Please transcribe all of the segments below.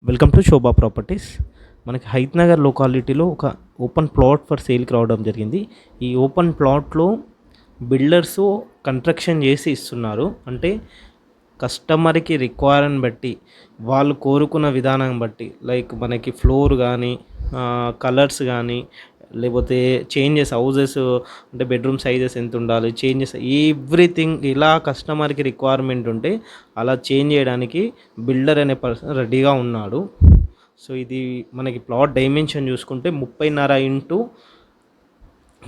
Welcome to Shobha properties. మనకి హైత్ నగర్ లొకాలిటీలో ఒక open plot for సేల్కి రావడం జరిగింది. ఈ ఓపెన్ ప్లాట్లో బిల్డర్స్ కన్స్ట్రక్షన్ చేసి ఇస్తున్నారు. అంటే కస్టమర్కి రిక్వైర్ని బట్టి, వాళ్ళు కోరుకున్న విధానం బట్టి, లైక్ మనకి ఫ్లోర్ కానీ, కలర్స్ కానీ, లేకపోతే చేంజెస్ హౌజెస్ అంటే బెడ్రూమ్ సైజెస్ ఎంత ఉండాలి, చేంజెస్ ఎవ్రీథింగ్ ఇలా కస్టమర్కి రిక్వైర్మెంట్ ఉంటే అలా చేంజ్ చేయడానికి బిల్డర్ అనే పర్సన్ రెడీగా ఉన్నాడు. సో ఇది మనకి ప్లాట్ డైమెన్షన్ చూసుకుంటే 30.5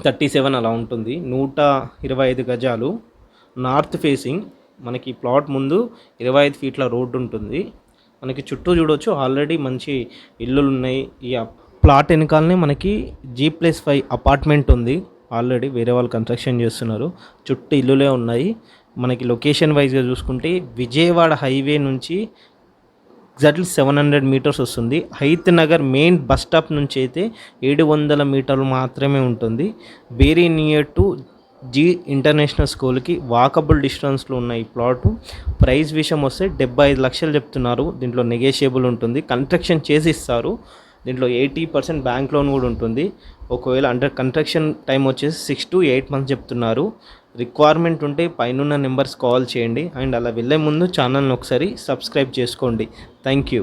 x 37 అలా ఉంటుంది. 125 గజాలు. North facing. మనకి ప్లాట్ ముందు 25 ఫీట్ల రోడ్డు ఉంటుంది. మనకి చుట్టూ చూడవచ్చు ఆల్రెడీ మంచి ఇల్లులు ఉన్నాయి. ఈ ప్లాట్ వెనకాలనే మనకి G+5 అపార్ట్మెంట్ ఉంది. ఆల్రెడీ వేరే వాళ్ళు కన్స్ట్రక్షన్ చేస్తున్నారు. చుట్టూ ఇల్లులే ఉన్నాయి. మనకి లొకేషన్ వైజ్గా చూసుకుంటే విజయవాడ హైవే నుంచి ఎగ్జాక్ట్లీ 700 మీటర్స్ వస్తుంది. Hayath Nagar main bus stop నుంచి అయితే 700 మీటర్లు మాత్రమే ఉంటుంది. Very near to G international స్కూల్కి వాకబుల్ డిస్టెన్స్లో ఉన్న ఈ ప్లాటు. ప్రైస్ విషయం వస్తే 75 లక్షలు చెప్తున్నారు. దీంట్లో నెగోషియబుల్ ఉంటుంది. కన్స్ట్రక్షన్ చేసి ఇస్తారు. దీంట్లో 80% బ్యాంక్ లోన్ కూడా ఉంటుంది. ఒకవేళ అండర్ కన్స్ట్రక్షన్ టైం వచ్చేసి 6 to 8 months చెప్తున్నారు. రిక్వైర్మెంట్ ఉంటే పైన నెంబర్స్ కాల్ చేయండి. అండ్ అలా వెళ్ళే ముందు ఛానల్ని ఒకసారి సబ్స్క్రైబ్ చేసుకోండి. Thank you.